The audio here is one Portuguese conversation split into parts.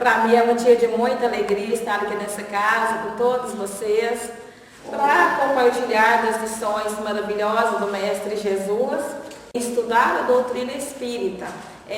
Para mim é um dia de muita alegria estar aqui nessa casa com todos vocês, para compartilhar das lições maravilhosas do Mestre Jesus, estudar a doutrina espírita,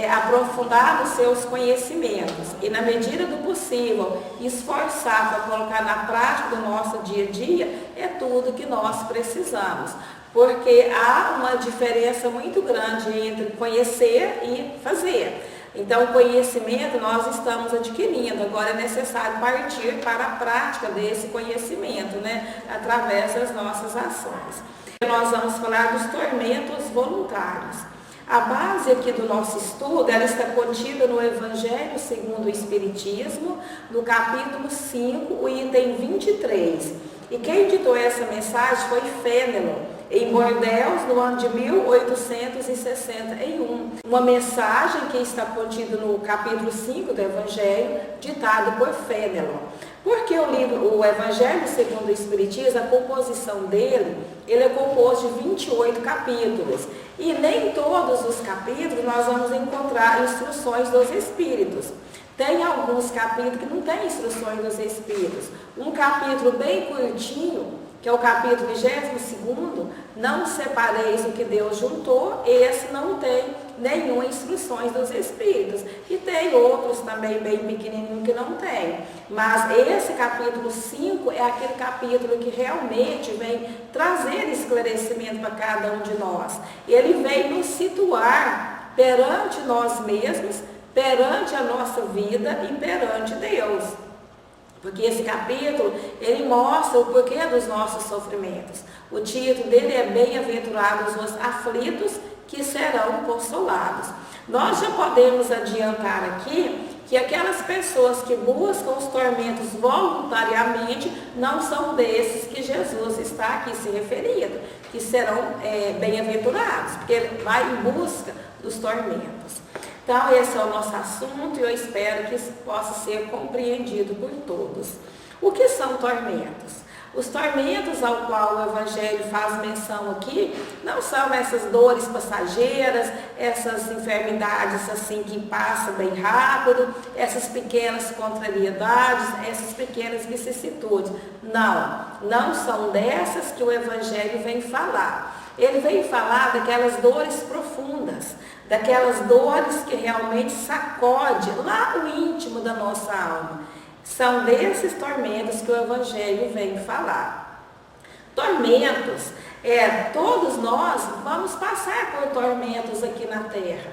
aprofundar os seus conhecimentos e, na medida do possível, esforçar para colocar na prática do nosso dia a dia é tudo que nós precisamos. Porque há uma diferença muito grande entre conhecer e fazer. Então, o conhecimento nós estamos adquirindo, agora é necessário partir para a prática desse conhecimento, através das nossas ações. Nós vamos falar dos tormentos voluntários. A base aqui do nosso estudo, ela está contida no Evangelho segundo o Espiritismo, no capítulo 5, o item 23. E quem editou essa mensagem foi Fénelon, em Bordeaux, no ano de 1861. Uma mensagem que está contida no capítulo 5 do Evangelho, ditado por Fénelon. Porque o Evangelho segundo o Espiritismo, a composição dele, ele é composto de 28 capítulos. E nem todos os capítulos nós vamos encontrar instruções dos Espíritos. Tem alguns capítulos que não tem instruções dos Espíritos. Um capítulo bem curtinho, que é o capítulo 22º, não separeis o que Deus juntou, esse não tem nenhuma instruções dos Espíritos. E tem outros também bem pequenininhos que não tem. Mas esse capítulo 5 é aquele capítulo que realmente vem trazer esclarecimento para cada um de nós. Ele vem nos situar perante nós mesmos, perante a nossa vida e perante Deus. Porque esse capítulo, ele mostra o porquê dos nossos sofrimentos. O título dele é Bem-aventurados os aflitos, que serão consolados. Nós já podemos adiantar aqui que aquelas pessoas que buscam os tormentos voluntariamente não são desses que Jesus está aqui se referindo, que serão bem-aventurados, porque ele vai em busca dos tormentos. Então, esse é o nosso assunto e eu espero que isso possa ser compreendido por todos. O que são tormentos? Os tormentos ao qual o Evangelho faz menção aqui não são essas dores passageiras, essas enfermidades assim que passam bem rápido, essas pequenas contrariedades, essas pequenas vicissitudes. Não são dessas que o Evangelho vem falar. Ele vem falar daquelas dores profundas, daquelas dores que realmente sacode lá o íntimo da nossa alma. São desses tormentos que o Evangelho vem falar. Tormentos, todos nós vamos passar por tormentos aqui na Terra.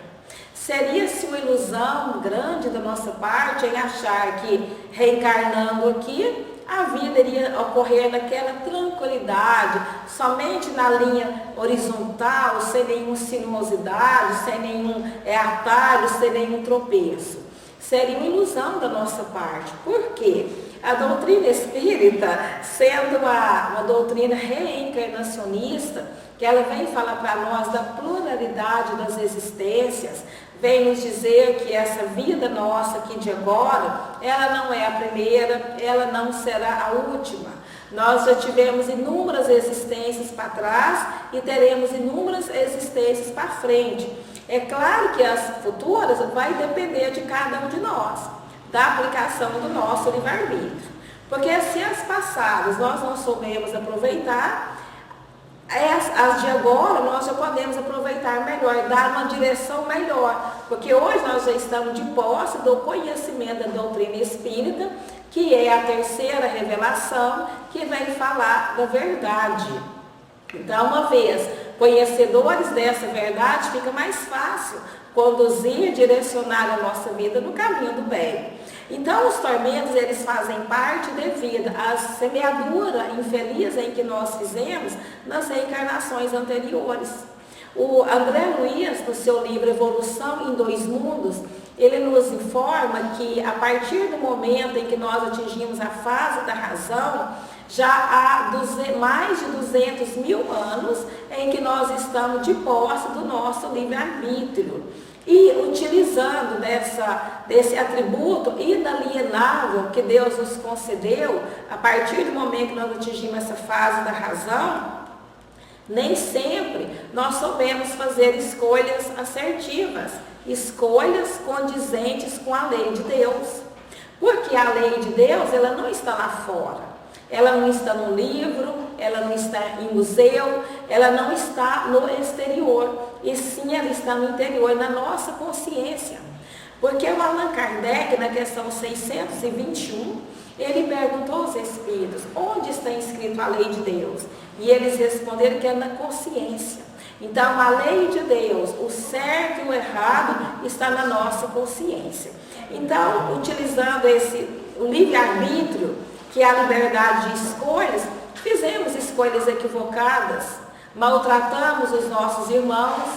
Seria-se uma ilusão grande da nossa parte em achar que reencarnando aqui, a vida iria ocorrer naquela tranquilidade, somente na linha horizontal, sem nenhuma sinuosidade, sem nenhum atalho, sem nenhum tropeço. Seria uma ilusão da nossa parte. Por quê? A doutrina espírita, sendo uma doutrina reencarnacionista, que ela vem falar para nós da pluralidade das existências, vem nos dizer que essa vida nossa aqui de agora, ela não é a primeira, ela não será a última. Nós já tivemos inúmeras existências para trás e teremos inúmeras existências para frente. É claro que as futuras vai depender de cada um de nós, da aplicação do nosso livre-arbítrio. Porque se as passadas nós não soubemos aproveitar, as de agora nós já podemos aproveitar melhor, dar uma direção melhor. Porque hoje nós já estamos de posse do conhecimento da doutrina espírita, que é a terceira revelação, que vem falar da verdade. Então, uma vez conhecedores dessa verdade, fica mais fácil conduzir e direcionar a nossa vida no caminho do bem. Então, os tormentos, eles fazem parte devido à semeadura infeliz em que nós fizemos nas reencarnações anteriores. O André Luiz, no seu livro Evolução em Dois Mundos, ele nos informa que a partir do momento em que nós atingimos a fase da razão, já há mais de 200 mil anos em que nós estamos de posse do nosso livre-arbítrio. E utilizando desse atributo inalienável que Deus nos concedeu, a partir do momento que nós atingimos essa fase da razão, nem sempre nós soubemos fazer escolhas assertivas, escolhas condizentes com a lei de Deus. que a lei de Deus, ela não está lá fora. Ela não está no livro, ela não está em museu, ela não está no exterior. E sim, ela está no interior, na nossa consciência. Porque o Allan Kardec, na questão 621, ele perguntou aos espíritos, onde está escrito a lei de Deus? E eles responderam que é na consciência. Então, a lei de Deus, o certo e o errado, está na nossa consciência. Então, utilizando o livre-arbítrio, que é a liberdade de escolhas, fizemos escolhas equivocadas, maltratamos os nossos irmãos,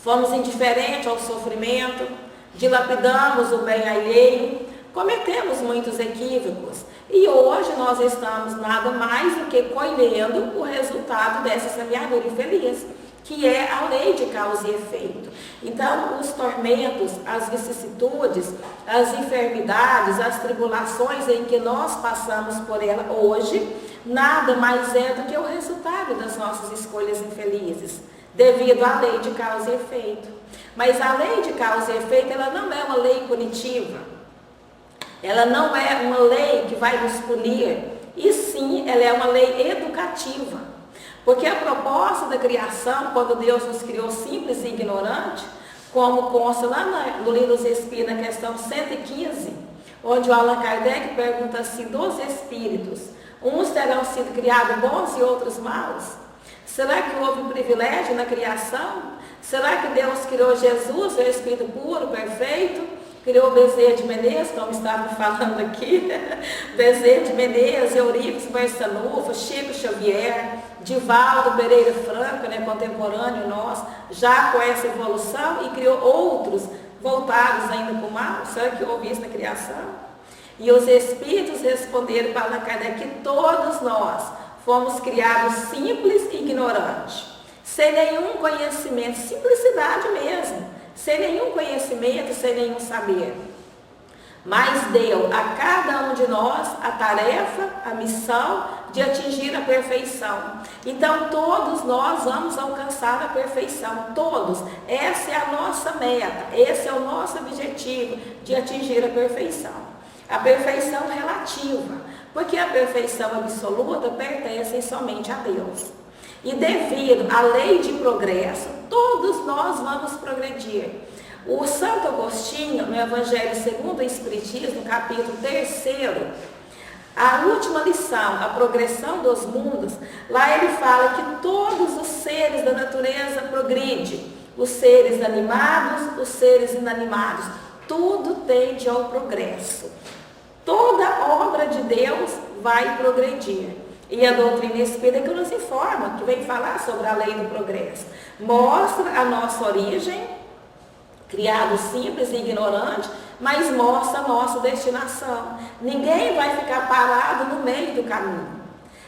fomos indiferentes ao sofrimento, dilapidamos o bem alheio, cometemos muitos equívocos. E hoje nós estamos nada mais do que colhendo o resultado dessa semeadura infeliz, que é a lei de causa e efeito. Então, os tormentos, as vicissitudes, as enfermidades, as tribulações em que nós passamos por ela hoje, nada mais é do que o resultado das nossas escolhas infelizes, devido à lei de causa e efeito. Mas a lei de causa e efeito, ela não é uma lei punitiva. Ela não é uma lei que vai nos punir, e sim, ela é uma lei educativa. Porque a proposta da criação, quando Deus nos criou simples e ignorante, como consta lá no Livro dos Espíritos, na questão 115, onde o Allan Kardec pergunta assim, dos espíritos, uns terão sido criados bons e outros maus? Será que houve um privilégio na criação? Será que Deus criou Jesus, o Espírito puro, perfeito? Criou Bezerra de Menezes, como estavam falando aqui, Bezerra de Menezes, Eurípides Barçanufo, Chico Xavier, Divaldo Pereira Franco, né, contemporâneo nosso, já com essa evolução, e criou outros voltados ainda para o mal. Será que houve isso na criação? E os espíritos responderam para Allan Kardec que todos nós fomos criados simples e ignorantes, sem nenhum conhecimento, simplicidade mesmo, sem nenhum conhecimento, sem nenhum saber. Mas deu a cada um de nós a tarefa, a missão de atingir a perfeição. Então todos nós vamos alcançar a perfeição, todos. Essa é a nossa meta, esse é o nosso objetivo, de atingir a perfeição. A perfeição relativa, porque a perfeição absoluta pertence somente a Deus. E devido à lei de progresso, todos nós vamos progredir. O Santo Agostinho, no Evangelho segundo o Espiritismo, no capítulo 3º, a última lição, a progressão dos mundos, lá ele fala que todos os seres da natureza progridem, os seres animados, os seres inanimados, tudo tende ao progresso. Toda obra de Deus vai progredir. E a doutrina espírita que nos informa, que vem falar sobre a lei do progresso. Mostra a nossa origem, criado simples e ignorante, mas mostra a nossa destinação. Ninguém vai ficar parado no meio do caminho.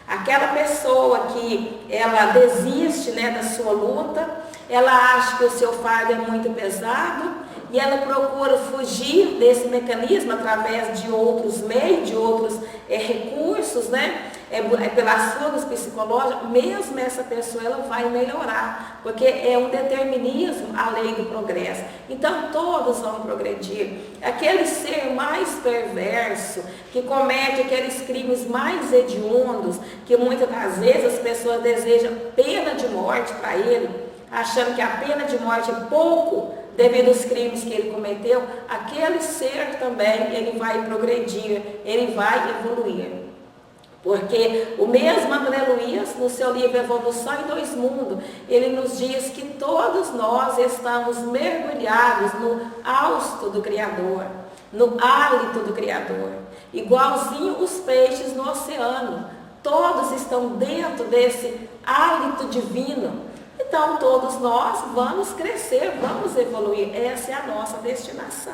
Aquela pessoa que ela desiste, né, da sua luta, ela acha que o seu fardo é muito pesado, e ela procura fugir desse mecanismo através de outros meios, de outros recursos, né? Pelas fugas psicológicas, mesmo essa pessoa ela vai melhorar, porque é um determinismo a lei do progresso. Então todos vão progredir. Aquele ser mais perverso, que comete aqueles crimes mais hediondos, que muitas das vezes as pessoas desejam pena de morte para ele, achando que a pena de morte é pouco, devido aos crimes que ele cometeu, aquele ser também, ele vai progredir, ele vai evoluir. Porque o mesmo André Luiz, no seu livro Evolução em Dois Mundos, ele nos diz que todos nós estamos mergulhados no hausto do Criador, no hálito do Criador, igualzinho os peixes no oceano, todos estão dentro desse hálito divino. Então, todos nós vamos crescer, vamos evoluir. Essa é a nossa destinação.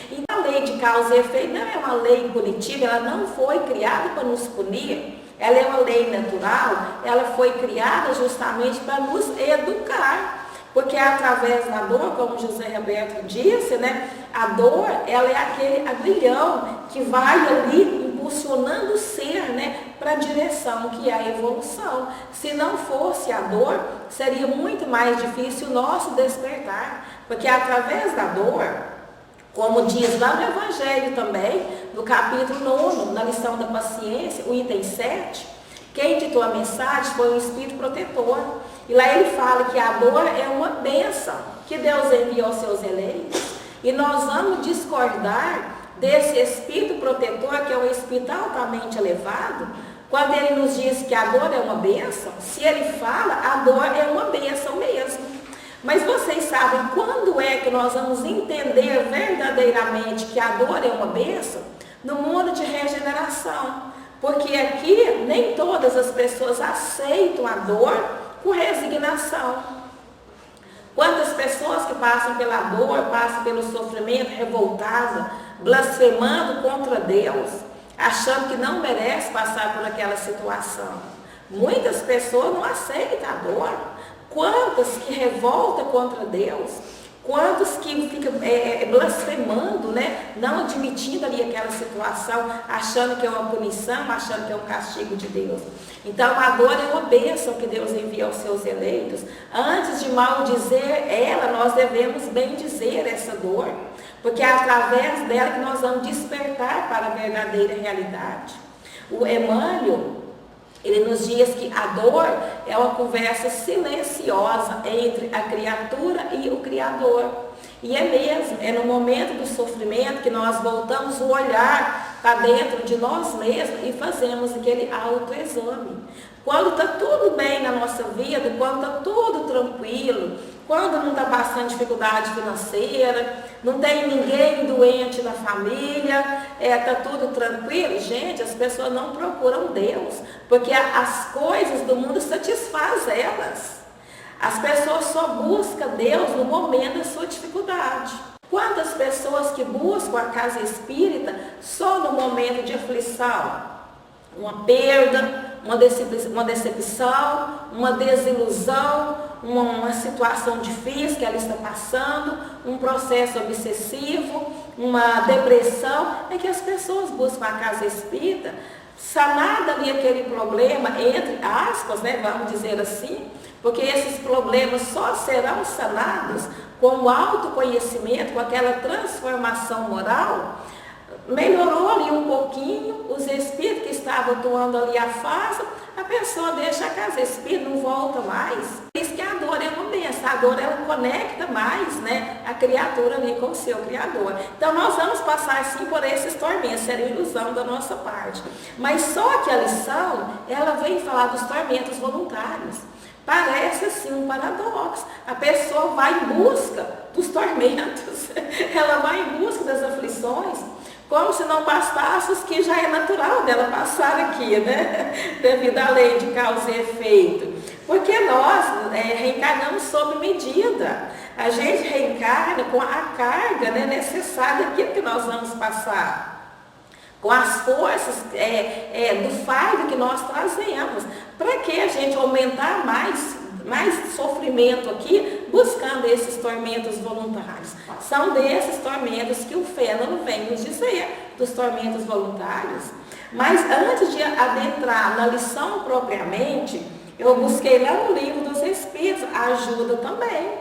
E a lei de causa e efeito não é uma lei punitiva, ela não foi criada para nos punir. Ela é uma lei natural, ela foi criada justamente para nos educar. Porque é através da dor, como José Roberto disse, né? A dor, ela é aquele agrilhão que vai ali impulsionando o ser, né, para a direção que é a evolução. Se não fosse a dor, seria muito mais difícil o nosso despertar. Porque através da dor, Como diz lá no Evangelho também, no capítulo 9, na lição da paciência, o item 7, quem ditou a mensagem foi o Espírito protetor. E lá ele fala que a dor é uma bênção que Deus envia aos seus eleitos. E nós vamos discordar desse Espírito protetor, que é um Espírito altamente elevado, quando ele nos diz que a dor é uma bênção. Se ele fala, a dor é uma bênção mesmo. Mas vocês sabem quando é que nós vamos entender verdadeiramente que a dor é uma bênção? No mundo de regeneração. Porque aqui nem todas as pessoas aceitam a dor com resignação. Quantas pessoas que passam pela dor, passam pelo sofrimento, revoltadas, blasfemando contra Deus, achando que não merece passar por aquela situação. Muitas pessoas não aceitam a dor. Quantas que revoltam contra Deus, quantos que ficam blasfemando, né? Não admitindo ali aquela situação, achando que é uma punição, achando que é um castigo de Deus. Então a dor é uma bênção que Deus envia aos seus eleitos. Antes de maldizer ela, nós devemos bendizer essa dor, porque é através dela que nós vamos despertar para a verdadeira realidade. O Emmanuel, ele nos diz que a dor é uma conversa silenciosa entre a criatura e o Criador. E é mesmo, é no momento do sofrimento que nós voltamos o olhar para dentro de nós mesmos e fazemos aquele autoexame. Quando está tudo bem na nossa vida, quando está tudo tranquilo, quando não está passando dificuldade financeira, não tem ninguém doente na família, está tudo tranquilo, gente, as pessoas não procuram Deus, porque as coisas do mundo satisfazem elas. As pessoas só buscam Deus no momento da sua dificuldade. Quantas pessoas que buscam a casa espírita só no momento de aflição? Uma perda, uma decepção, uma desilusão, uma situação difícil que ela está passando, um processo obsessivo, uma depressão, é que as pessoas buscam a casa espírita, sanar ali aquele problema, entre aspas, né, vamos dizer assim, porque esses problemas só serão sanados com o autoconhecimento, com aquela transformação moral. Melhorou ali um pouquinho, os espíritos que estavam atuando ali afastam, a pessoa deixa a casa espírita, não volta mais. Por isso que a dor é uma bênção, a dor ela conecta mais, né, a criatura ali com o seu Criador. Então nós vamos passar sim por esses tormentos, seria ilusão da nossa parte. Mas só que a lição, ela vem falar dos tormentos voluntários. Parece assim um paradoxo. A pessoa vai em busca dos tormentos, ela vai em busca das aflições, como se não bastasse os que já é natural dela passar aqui, né? Devido à lei de causa e efeito. Porque nós reencarnamos sob medida. A gente reencarna com a carga, né, necessária daquilo que nós vamos passar. Com as forças do fardo que nós trazemos. Para que a gente aumentar mais sofrimento aqui, buscando esses tormentos voluntários? São desses tormentos que o Fênelon vem nos dizer, dos tormentos voluntários. Mas antes de adentrar na lição propriamente, eu busquei lá no Livro dos Espíritos ajuda também.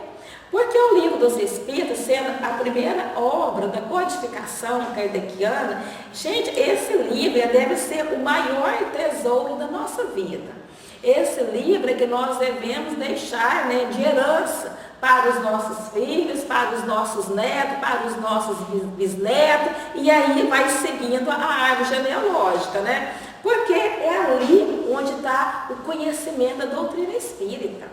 Porque o Livro dos Espíritos, sendo a primeira obra da codificação kardeciana, gente, esse livro deve ser o maior tesouro da nossa vida. Esse livro é que nós devemos deixar, né, de herança para os nossos filhos, para os nossos netos, para os nossos bisnetos, e aí vai seguindo a árvore genealógica, né? Porque é ali onde está o conhecimento da doutrina espírita.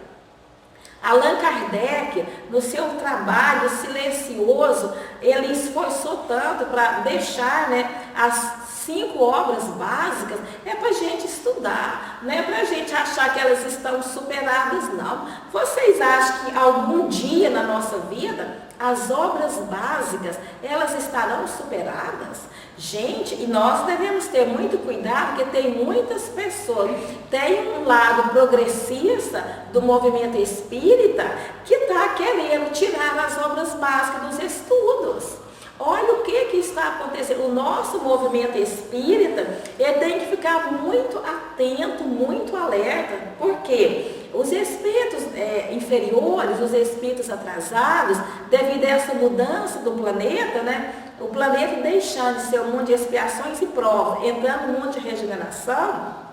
Allan Kardec, no seu trabalho silencioso, ele esforçou tanto para deixar, né, as 5 obras básicas, para a gente estudar, não é para a gente achar que elas estão superadas, não. Vocês acham que algum dia na nossa vida, as obras básicas, elas estarão superadas? Gente, e nós devemos ter muito cuidado, porque tem muitas pessoas, tem um lado progressista do movimento espírita que está querendo tirar as obras básicas dos estudos. Olha o que está acontecendo. O nosso movimento espírita, ele tem que ficar muito atento, muito alerta, porque os espíritos inferiores, os espíritos atrasados, devido a essa mudança do planeta, né? O planeta deixando de ser um mundo de expiações e provas, entrando no mundo de regeneração,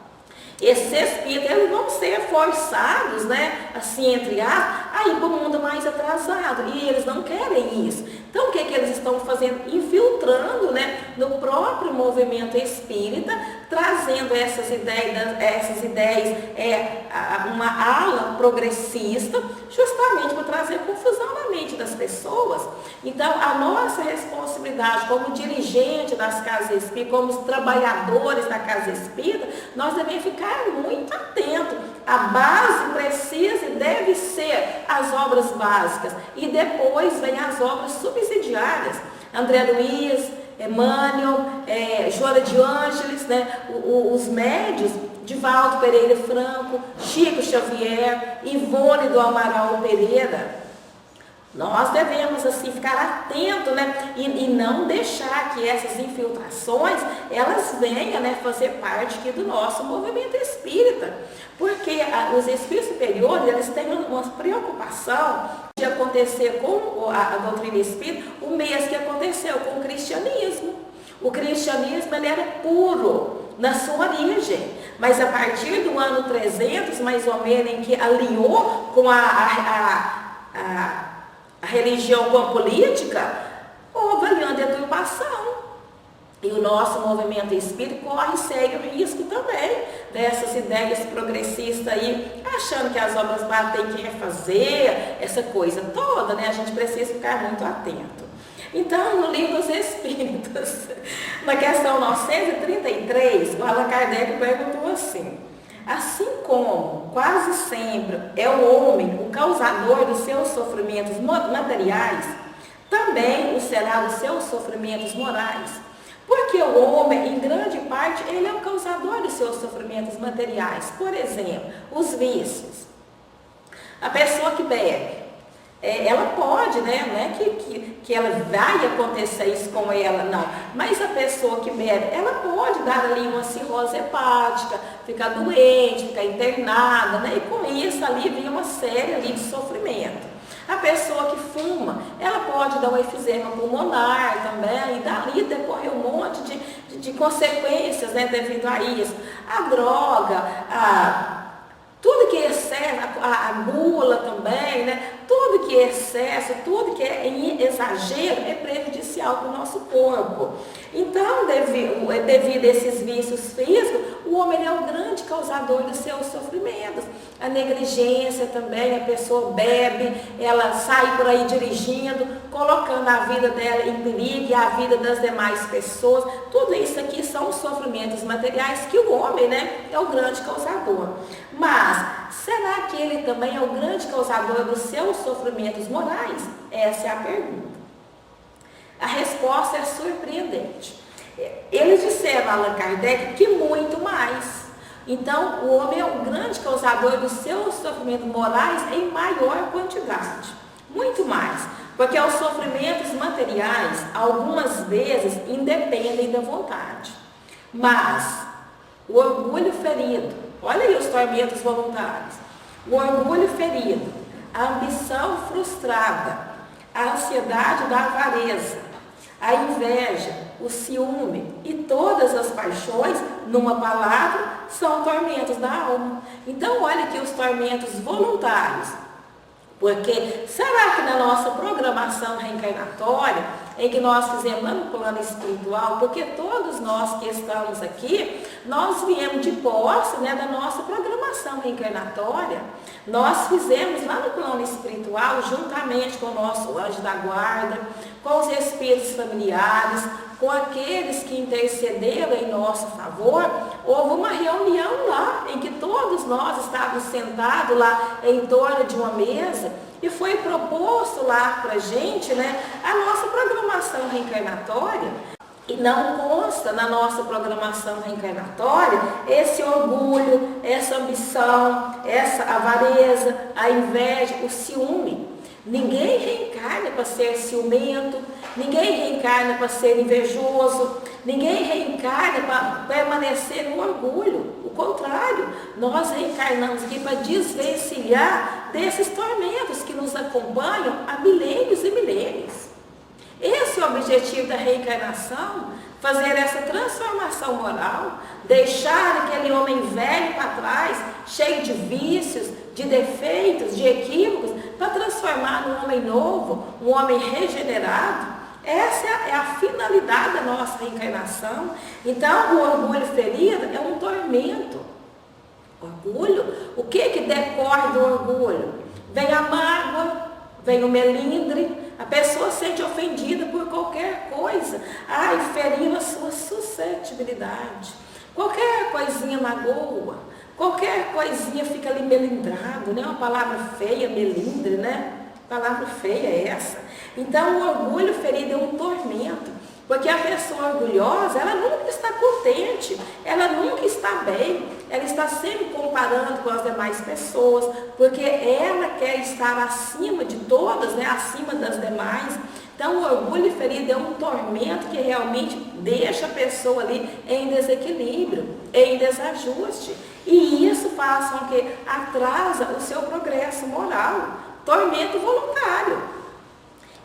esses espíritos, eles vão ser forçados, né, assim, entre aspas, a ir para o mundo mais atrasado. E eles não querem isso. Então, o que eles estão fazendo? Infiltrando, né, no próprio movimento espírita, trazendo essas ideias, uma ala progressista, justamente para trazer confusão na mente das pessoas. Então, a nossa responsabilidade como dirigente das casas espíritas, como os trabalhadores da casa espírita, nós devemos ficar muito atentos. A base precisa e deve ser as obras básicas. E depois vem as obras subsidiárias. André Luiz, Emmanuel, Joana de Ângeles, né? Os médios, Divaldo Pereira Franco, Chico Xavier, Ivone do Amaral Pereira. Nós devemos assim ficar atentos, né? E não deixar que essas infiltrações, elas venham, né, fazer parte aqui do nosso movimento espírita. Porque os espíritos superiores, eles têm uma preocupação de acontecer com a doutrina espírita o mesmo que aconteceu com o cristianismo. O cristianismo, ele era puro na sua origem, mas a partir do ano 300, mais ou menos, em que alinhou com a religião com a política, houve ali uma deturpação. E o nosso movimento espírita corre sério risco também dessas ideias progressistas aí, achando que as obras tem que refazer, essa coisa toda, né? A gente precisa ficar muito atento. Então, no livro dos Espíritos, na questão 933, o Allan Kardec perguntou assim: assim como quase sempre é o homem o causador dos seus sofrimentos materiais, também o será dos seus sofrimentos morais. Porque o homem, em grande parte, ele é o causador dos seus sofrimentos materiais. Por exemplo, os vícios. A pessoa que bebe, ela pode, né? Não é que ela vai acontecer isso com ela, não. Mas a pessoa que bebe, ela pode dar ali uma cirrose hepática, ficar doente, ficar internada, né? E com isso ali vem uma série ali de sofrimento. A pessoa que fuma, ela pode dar um efizema pulmonar também, e dali decorrer um monte de consequências, né, devido a isso. A droga, tudo que é excesso, a gula também, né? Tudo que é excesso, tudo que é em exagero é prejudicial para o nosso corpo. Então, devido a esses vícios físicos, o homem é o grande causador dos seus sofrimentos. A negligência também, a pessoa bebe, ela sai por aí dirigindo, colocando a vida dela em perigo e a vida das demais pessoas. Tudo isso aqui são sofrimentos materiais que o homem, né, é o grande causador. Mas, será que ele também é o grande causador dos seus sofrimentos morais? Essa é a pergunta. A resposta é surpreendente. Eles disseram, Allan Kardec, que muito mais. Então, o homem é o grande causador dos seus sofrimentos morais em maior quantidade. Muito mais. Porque os sofrimentos materiais, algumas vezes, independem da vontade. Mas, o orgulho ferido, olha aí os tormentos voluntários. O orgulho ferido, a ambição frustrada, a ansiedade da avareza, a inveja, o ciúme e todas as paixões, numa palavra, são tormentos da alma. Então, olha aqui os tormentos voluntários. Porque será que na nossa programação reencarnatória, em que nós fizemos lá no plano espiritual, porque todos nós que estamos aqui, nós viemos de posse, né, da nossa programação reencarnatória. Nós fizemos lá no plano espiritual, juntamente com o nosso anjo da guarda, com os espíritos familiares, com aqueles que intercederam em nosso favor, houve uma reunião lá, em que todos nós estávamos sentados lá em torno de uma mesa, e foi proposto lá para a gente, né, a nossa programação reencarnatória. E não consta na nossa programação reencarnatória esse orgulho, essa ambição, essa avareza, a inveja, o ciúme. Ninguém reencarna para ser ciumento, ninguém reencarna para ser invejoso, ninguém reencarna para permanecer no orgulho. O contrário, nós reencarnamos aqui para desvencilhar desses tormentos que nos acompanham há milênios e milênios. Esse é o objetivo da reencarnação, fazer essa transformação moral, deixar aquele homem velho para trás, cheio de vícios, de defeitos, de equívocos, para transformar num homem novo, um homem regenerado. Essa é a finalidade da nossa reencarnação. Então, o orgulho ferido é um tormento. Orgulho, o que decorre do orgulho? Vem a mágoa, vem o melindre, a pessoa se sente ofendida por qualquer coisa. Ai, feriu a sua suscetibilidade. Qualquer coisinha magoa, qualquer coisinha fica ali melindrado, né? Uma palavra feia, melindre, né? Palavra feia é essa. Então, o orgulho ferido é um tormento, porque a pessoa orgulhosa, ela nunca está contente, ela nunca está bem, ela está sempre comparando com as demais pessoas, porque ela quer estar acima de todas, né? Acima das demais. Então, o orgulho ferido é um tormento que realmente deixa a pessoa ali em desequilíbrio, em desajuste. E isso faz com que atrasa o seu progresso moral. Tormento voluntário.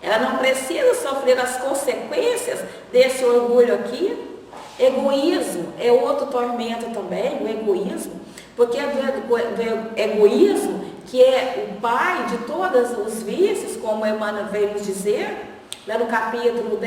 Ela não precisa sofrer as consequências desse orgulho aqui. Egoísmo é outro tormento também, o egoísmo. Porque é do egoísmo que é o pai de todos os vícios, como Emmanuel veio nos dizer, lá no capítulo 11,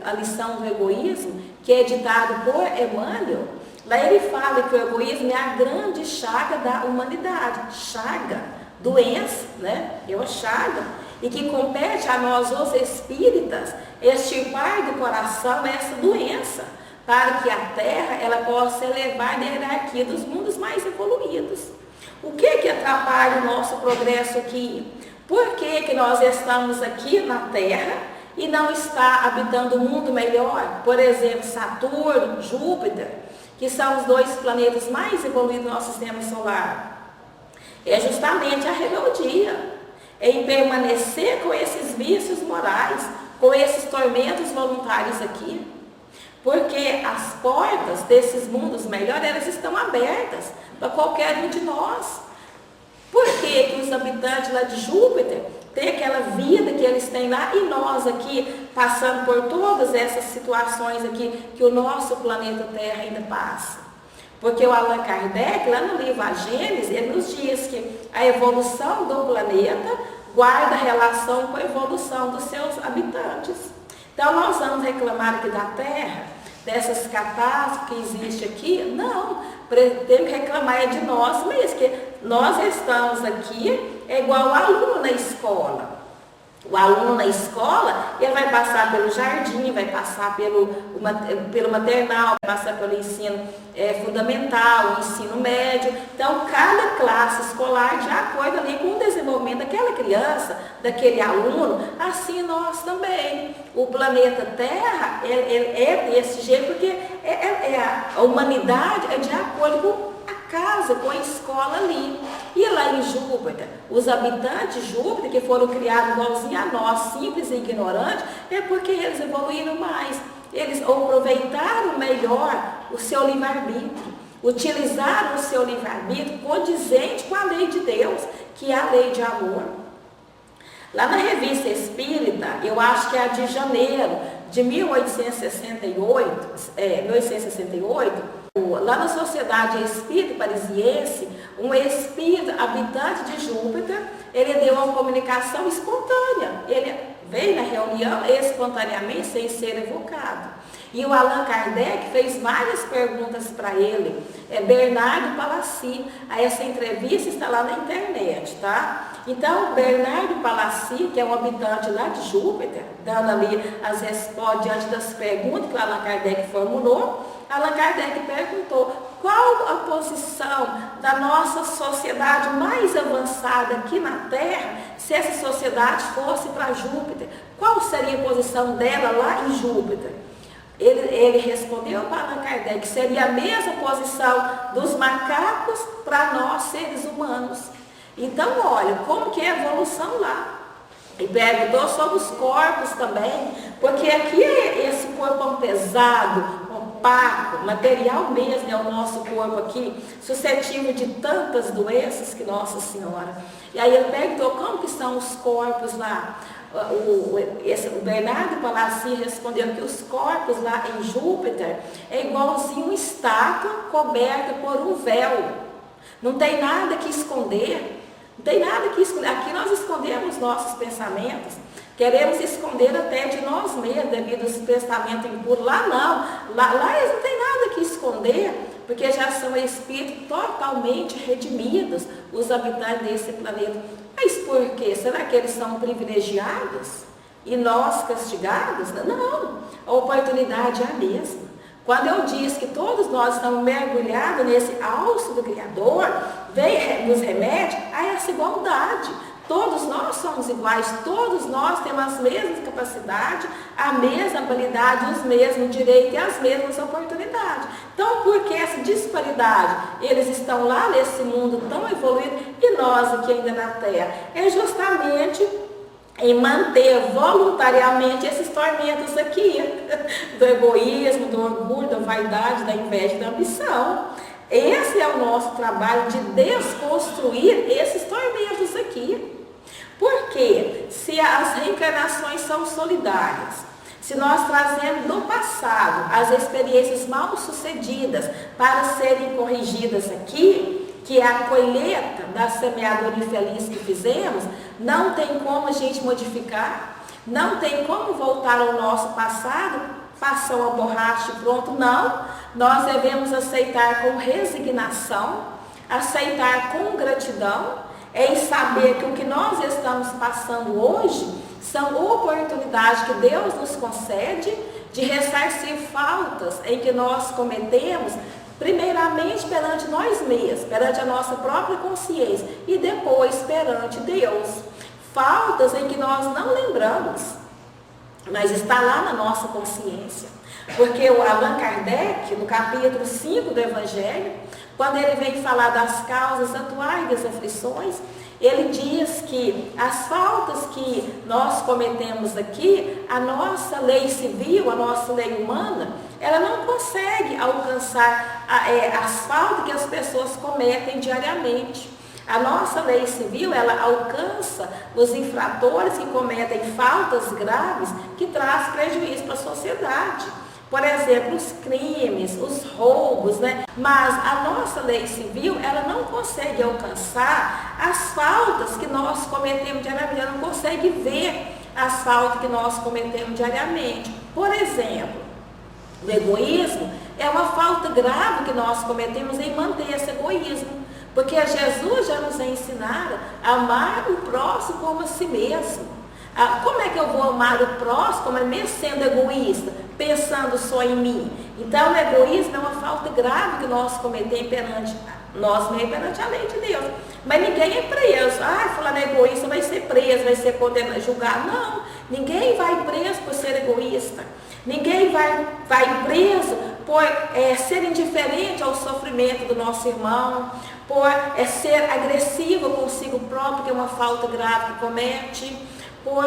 a lição do egoísmo, que é ditado por Emmanuel. Lá ele fala que o egoísmo é a grande chaga da humanidade. Chaga, doença, né? É uma chaga. E que compete a nós, os espíritas, extirpar do coração essa doença, para que a Terra ela possa elevar na hierarquia dos mundos mais evoluídos. O que atrapalha o nosso progresso aqui? Por que nós estamos aqui na Terra e não está habitando um mundo melhor? Por exemplo, Saturno, Júpiter, que são os dois planetas mais evoluídos do nosso sistema solar. É justamente a rebeldia, em permanecer com esses vícios morais, com esses tormentos voluntários aqui. Porque as portas desses mundos melhores, elas estão abertas para qualquer um de nós. Por que os habitantes lá de Júpiter têm aquela vida que eles têm lá e nós aqui, passando por todas essas situações aqui que o nosso planeta Terra ainda passa? Porque o Allan Kardec, lá no livro A Gênese, ele nos diz que a evolução do planeta guarda relação com a evolução dos seus habitantes. Então, nós vamos reclamar aqui da Terra, dessas catástrofes que existem aqui? Não, temos que reclamar de nós mesmos, que nós estamos aqui, é igual o aluno na escola. O aluno na escola, ele vai passar pelo jardim, vai passar pelo maternal, vai passar pelo ensino fundamental, o ensino médio. Então, cada classe escolar, de acordo ali com o desenvolvimento daquela criança, daquele aluno, assim nós também. O planeta Terra é desse jeito, porque a humanidade é de acordo com casa, com a escola ali. E lá em Júpiter, os habitantes de Júpiter, que foram criados igualzinho a nós, simples e ignorantes, é porque eles evoluíram mais. Eles aproveitaram melhor o seu livre-arbítrio, utilizaram o seu livre-arbítrio condizente com a lei de Deus, que é a lei de amor. Lá na Revista Espírita, eu acho que é a de janeiro de 1868, lá na Sociedade Espírita Parisiense, um espírito habitante de Júpiter, ele deu uma comunicação espontânea. Ele veio na reunião espontaneamente, sem ser evocado. E o Allan Kardec fez várias perguntas para ele. Bernardo Palissy. Essa entrevista está lá na internet, tá? Então, Bernardo Palissy, que é um habitante lá de Júpiter, dando ali as respostas diante das perguntas que o Allan Kardec formulou, Allan Kardec perguntou qual a posição da nossa sociedade mais avançada aqui na Terra, se essa sociedade fosse para Júpiter, qual seria a posição dela lá em Júpiter? Ele respondeu para Allan Kardec que seria a mesma posição dos macacos para nós seres humanos. Então, olha, como que é a evolução lá? E perguntou sobre os corpos também, porque aqui esse corpo pesado, opaco, material mesmo, é o nosso corpo aqui, suscetível de tantas doenças que Nossa Senhora. E aí ele perguntou como que são os corpos lá. O Bernardo Palacci respondeu que os corpos lá em Júpiter é igualzinho uma estátua coberta por um véu. Não tem nada que esconder. Não tem nada que esconder. Aqui nós escondemos nossos pensamentos. Queremos esconder até de nós mesmos, devido a esse pensamento impuro. Lá não. Lá eles não têm nada que esconder, porque já são espíritos totalmente redimidos, os habitantes desse planeta. Mas por quê? Será que eles são privilegiados e nós castigados? Não. A oportunidade é a mesma. Quando eu disse que todos nós estamos mergulhados nesse alço do Criador, vem nos remete a essa igualdade. Todos nós somos iguais, todos nós temos as mesmas capacidades, a mesma habilidade, os mesmos direitos e as mesmas oportunidades. Então, por que essa disparidade? Eles estão lá nesse mundo tão evoluído e nós aqui ainda na Terra. É justamente em manter voluntariamente esses tormentos aqui, do egoísmo, do orgulho, da vaidade, da inveja e da ambição. Esse é o nosso trabalho de desconstruir esses tormentos aqui. Porque se as reencarnações são solidárias, se nós trazemos do passado as experiências mal sucedidas para serem corrigidas aqui, que é a colheita da semeadura infeliz que fizemos, não tem como a gente modificar, não tem como voltar ao nosso passado, passar uma borracha e pronto, não. Nós devemos aceitar com resignação, aceitar com gratidão, em saber que o que nós estamos passando hoje são oportunidades que Deus nos concede de ressarcir faltas em que nós cometemos, primeiramente perante nós mesmos, perante a nossa própria consciência e depois perante Deus. Faltas em que nós não lembramos, mas está lá na nossa consciência. Porque o Allan Kardec, no capítulo 5 do Evangelho, quando ele vem falar das causas atuais das aflições, ele diz que as faltas que nós cometemos aqui, a nossa lei civil, a nossa lei humana, ela não consegue alcançar as faltas que as pessoas cometem diariamente. A nossa lei civil, ela alcança os infratores que cometem faltas graves que trazem prejuízo para a sociedade. Por exemplo, os crimes, os roubos, né? Mas a nossa lei civil, ela não consegue alcançar as faltas que nós cometemos diariamente, ela não consegue ver as faltas que nós cometemos diariamente. Por exemplo, o egoísmo é uma falta grave que nós cometemos em manter esse egoísmo. Porque Jesus já nos ensinaram a amar o próximo como a si mesmo. Como é que eu vou amar o próximo, mesmo sendo egoísta, pensando só em mim? Então, o egoísmo é uma falta grave que nós cometemos perante nós mesmos, perante a lei de Deus. Mas ninguém é preso. Fulano é egoísta, vai ser preso, vai ser condenado, julgado. Não, ninguém vai preso por ser egoísta. Ninguém vai preso por ser indiferente ao sofrimento do nosso irmão, por ser agressivo consigo próprio, que é uma falta grave que comete, por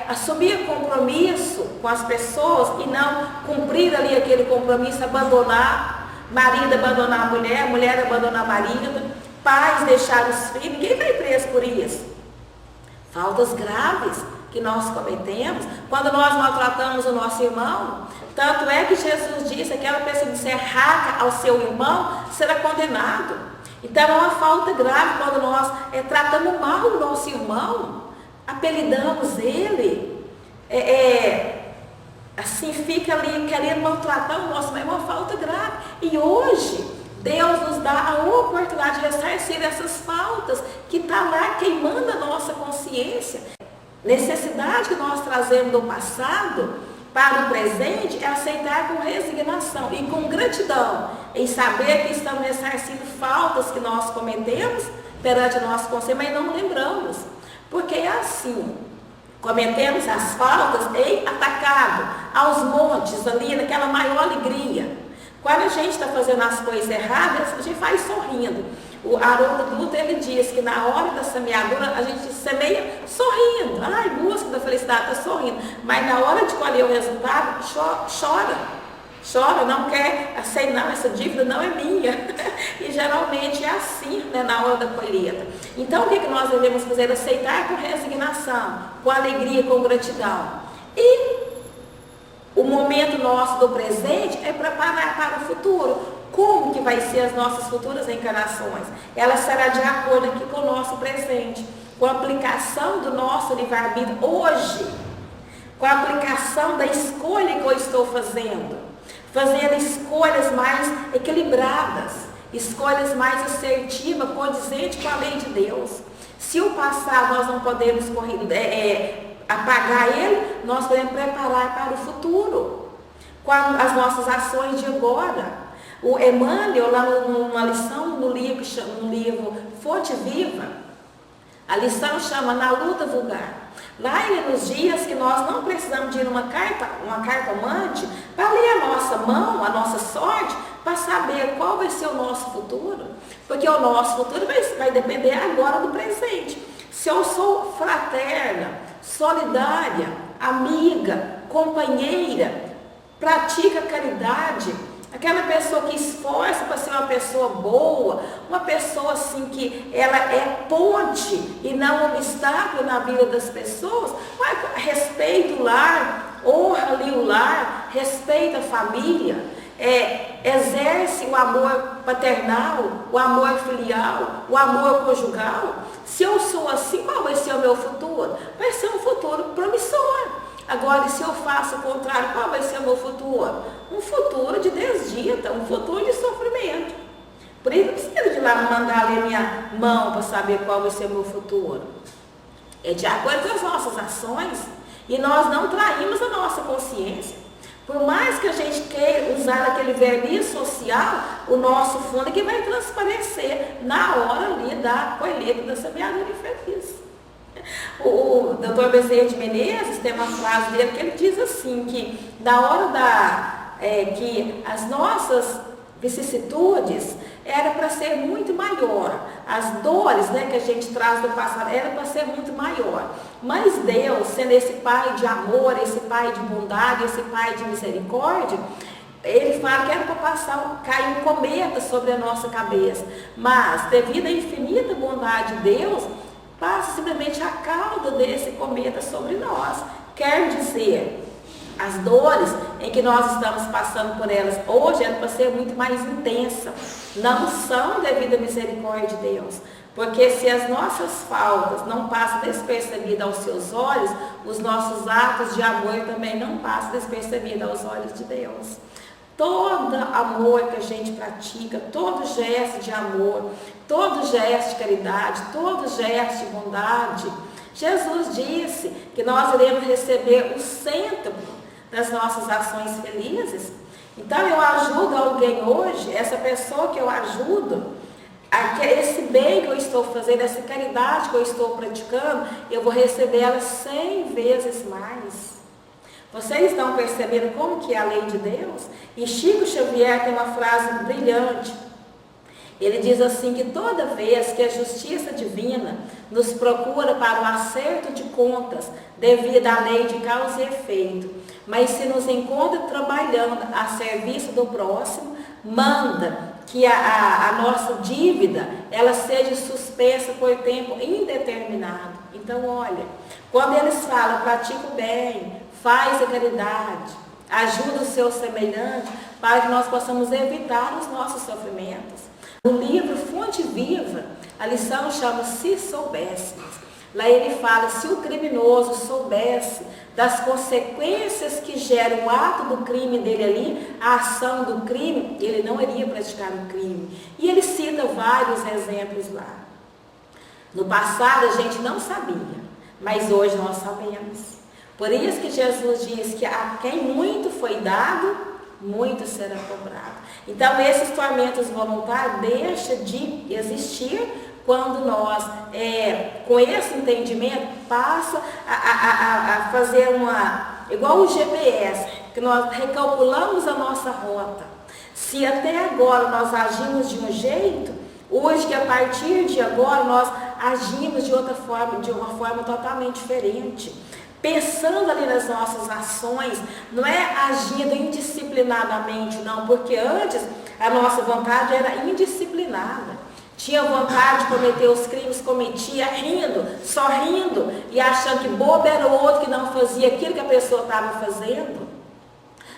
assumir compromisso com as pessoas e não cumprir ali aquele compromisso, abandonar, marido abandonar a mulher abandonar marido, pais deixar os filhos. Ninguém vai preso por isso. Faltas graves que nós cometemos quando nós maltratamos o nosso irmão. Tanto é que Jesus disse, aquela pessoa que disser raca ao seu irmão será condenado. Então é uma falta grave quando nós tratamos mal o nosso irmão, apelidamos ele, assim fica ali querendo maltratar o nosso irmão, é uma falta grave. E hoje Deus nos dá a oportunidade de ressarcir essas faltas que está lá queimando a nossa consciência. Necessidade que nós trazemos do passado para o presente é aceitar com resignação e com gratidão, em saber que estamos ressarcindo faltas que nós cometemos perante a nossa consciência, mas não lembramos. Porque é assim, cometemos as faltas em atacado, aos montes, ali naquela maior alegria. Quando a gente está fazendo as coisas erradas, a gente faz sorrindo. O Haroldo Dutra, ele diz que na hora da semeadura a gente semeia sorrindo. Ai, música da felicidade, está sorrindo. Mas na hora de colher o resultado, chora. Chora, não quer, assim, não, essa dívida não é minha. E geralmente é assim, né, na hora da colheita. Então o que nós devemos fazer? Aceitar com resignação, com alegria, com gratidão. E o momento nosso do presente é preparar para o futuro. Como que vai ser as nossas futuras encarnações? Ela será de acordo aqui com o nosso presente, com a aplicação do nosso livre-arbítrio hoje, com a aplicação da escolha que eu estou fazendo escolhas mais equilibradas, escolhas mais assertivas, condizentes com a lei de Deus. Se o passado nós não podemos apagar ele, nós podemos preparar para o futuro, com as nossas ações de agora. O Emmanuel, lá numa lição no livro Fonte Viva, a lição chama Na Luta Vulgar. Lá ele nos diz que nós não precisamos de ir uma cartomante para ler a nossa mão, a nossa sorte, para saber qual vai ser o nosso futuro. Porque o nosso futuro vai depender agora do presente. Se eu sou fraterna, solidária, amiga, companheira, pratica caridade, aquela pessoa que esforça para ser uma pessoa boa, uma pessoa assim que ela é ponte e não obstáculo na vida das pessoas, respeita o lar, honra ali o lar, respeita a família, exerce o amor paternal, o amor filial, o amor conjugal. Se eu sou assim, qual vai ser o meu futuro? Vai ser um futuro promissor. Agora, se eu faço o contrário, qual vai ser o meu futuro? Um futuro de desdita, um futuro de sofrimento. Por isso, não precisa de ir lá mandar ler minha mão para saber qual vai ser o meu futuro. É de acordo com as nossas ações. E nós não traímos a nossa consciência. Por mais que a gente queira usar aquele verniz social, o nosso fundo é que vai transparecer na hora ali da colheita da semeadura infeliz. O Dr. Bezerra de Menezes tem uma frase dele que ele diz assim, que na hora que as nossas vicissitudes era para ser muito maior, as dores, né, que a gente traz do passado era para ser muito maior, mas Deus, sendo esse Pai de amor, esse Pai de bondade, esse Pai de misericórdia, ele fala que era para cair um cometa sobre a nossa cabeça, mas devido à infinita bondade de Deus, passa simplesmente a cauda desse cometa sobre nós. Quer dizer, as dores em que nós estamos passando por elas hoje é para ser muito mais intensa. Não são devido à misericórdia de Deus. Porque se as nossas faltas não passam despercebidas aos seus olhos, os nossos atos de amor também não passam despercebidos aos olhos de Deus. Todo amor que a gente pratica, todo gesto de amor, todo gesto de caridade, todo gesto de bondade, Jesus disse que nós iremos receber o centro das nossas ações felizes. Então eu ajudo alguém hoje, essa pessoa que eu ajudo, esse bem que eu estou fazendo, essa caridade que eu estou praticando, eu vou receber ela 100 vezes mais. Vocês estão percebendo como que é a lei de Deus? E Chico Xavier tem uma frase brilhante. Ele diz assim que toda vez que a justiça divina nos procura para o acerto de contas devido à lei de causa e efeito, mas se nos encontra trabalhando a serviço do próximo, manda que a nossa dívida ela seja suspensa por tempo indeterminado. Então, olha, quando eles falam, pratica o bem, faz a caridade, ajuda o seu semelhante, para que nós possamos evitar os nossos sofrimentos. No livro Fonte Viva, a lição chama Se Soubéssemos. Lá ele fala, se o criminoso soubesse das consequências que geram o ato do crime dele ali, a ação do crime, ele não iria praticar o crime. E ele cita vários exemplos lá. No passado a gente não sabia, mas hoje nós sabemos. Por isso que Jesus diz que a quem muito foi dado, muito será cobrado. Então esses tormentos voluntários deixam de existir quando nós, com esse entendimento, passa a fazer igual o GPS, que nós recalculamos a nossa rota. Se até agora nós agimos de um jeito, Hoje que a partir de agora nós agimos de outra forma, de uma forma totalmente diferente. Pensando ali nas nossas ações, não é agindo indisciplinadamente, não, porque antes a nossa vontade era indisciplinada. Tinha vontade de cometer os crimes, cometia rindo, só rindo, e achando que bobo era o outro que não fazia aquilo que a pessoa estava fazendo.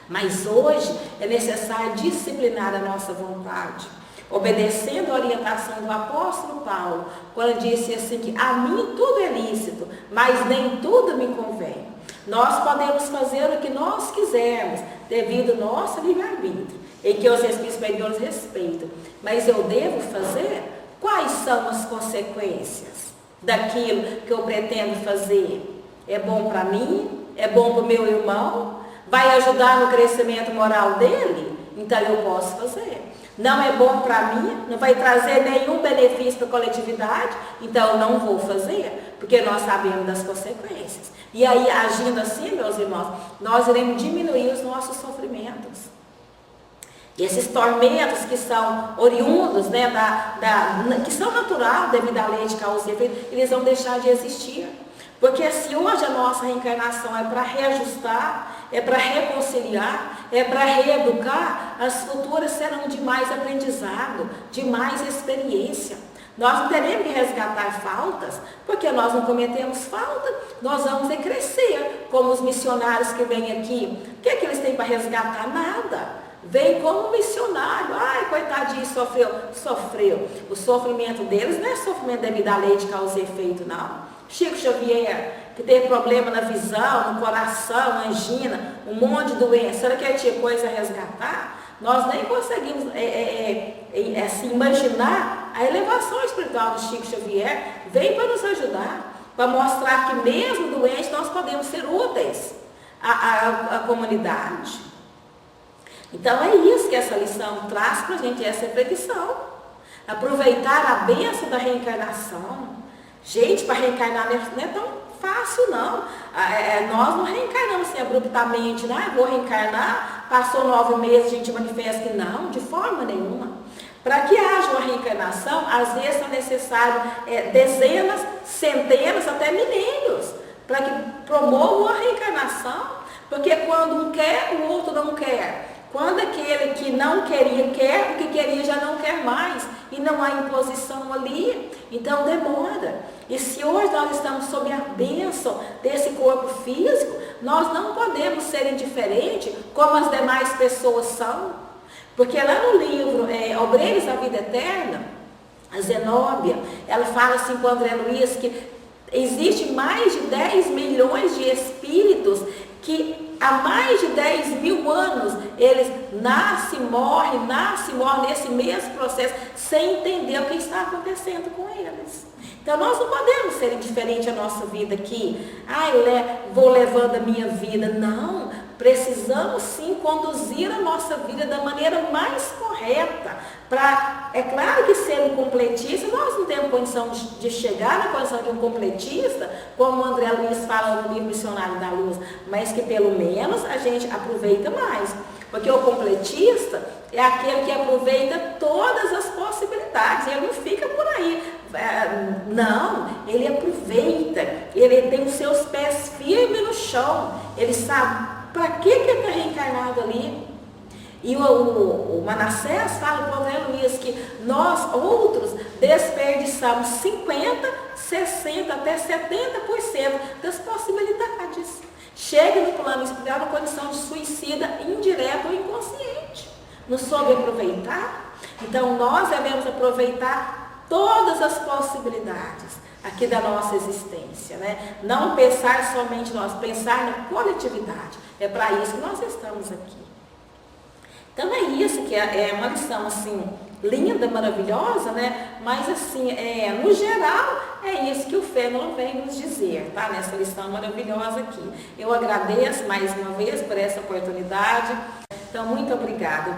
Mas hoje é necessário disciplinar a nossa vontade, obedecendo a orientação do apóstolo Paulo, quando disse assim que a mim tudo é lícito, mas nem tudo me convém. Nós podemos fazer o que nós quisermos, devido ao nosso livre-arbítrio, em que os Espíritos superiores respeitam. Mas eu devo fazer? Quais são as consequências daquilo que eu pretendo fazer? É bom para mim? É bom para o meu irmão? Vai ajudar no crescimento moral dele? Então eu posso fazer. Não é bom para mim? Não vai trazer nenhum benefício para a coletividade? Então eu não vou fazer, porque nós sabemos das consequências. E aí, agindo assim, meus irmãos, nós iremos diminuir os nossos sofrimentos. E esses tormentos que são oriundos, né, que são natural devido à lei de causa e efeito, eles vão deixar de existir. Porque se hoje a nossa reencarnação é para reajustar, é para reconciliar, é para reeducar, as futuras serão de mais aprendizado, de mais experiência. Nós não teremos que resgatar faltas, porque nós não cometemos falta, nós vamos crescer, como os missionários que vêm aqui. O que é que eles têm para resgatar? Nada. Vem como missionário, ai, coitadinho, sofreu. O sofrimento deles não é sofrimento devido à lei de causa e efeito, não. Chico Xavier, que teve problema na visão, no coração, angina, um monte de doença, será que ele tinha coisa a resgatar? Nós nem conseguimos assim, imaginar a elevação espiritual do Chico Xavier. Vem para nos ajudar, para mostrar que mesmo doentes nós podemos ser úteis à comunidade. Então é isso que essa lição traz para a gente, essa reflexão. Aproveitar a bênção da reencarnação. Gente, para reencarnar não é tão fácil não. Nós não reencarnamos assim abruptamente, né? Vou reencarnar, passou 9 meses, a gente manifesta que não, de forma nenhuma. Para que haja uma reencarnação, às vezes são necessários dezenas, centenas, até milênios, para que promovam a reencarnação, porque quando um quer, o outro não quer. Quando aquele que não queria quer, o que queria já não quer mais. E não há imposição ali. Então demora. E se hoje nós estamos sob a bênção desse corpo físico, nós não podemos ser indiferentes como as demais pessoas são. Porque lá no livro Obreiros da Vida Eterna, a Zenóbia, ela fala assim com o André Luiz que existe mais de 10 milhões de espíritos que há mais de 10 mil anos eles nascem e morrem nesse mesmo processo, sem entender o que está acontecendo com eles. Então nós não podemos ser indiferentes à nossa vida aqui. Vou levando a minha vida. Não, precisamos sim conduzir a nossa vida da maneira mais correta. É claro que ser um completista, nós não temos condição de chegar na condição de um completista, como o André Luiz fala no livro Missionário da Luz, mas que pelo menos a gente aproveita mais. Porque o completista é aquele que aproveita todas as possibilidades, ele não fica por aí. Não, ele aproveita, ele tem os seus pés firmes no chão, ele sabe para que ele está reencarnado ali. E o Manassés fala para o André Luiz que nós outros desperdiçamos 50, 60, até 70% das possibilidades. Chega no plano espiritual na condição de suicida indireta ou inconsciente. Não soube aproveitar? Então nós devemos aproveitar todas as possibilidades aqui da nossa existência, né? Não pensar somente nós, pensar na coletividade. É para isso que nós estamos aqui. Então é isso que é uma lição assim, linda, maravilhosa, né? Mas assim, no geral, é isso que o Fenelon vem nos dizer, tá? Nessa lição maravilhosa aqui. Eu agradeço mais uma vez por essa oportunidade. Então, muito obrigada.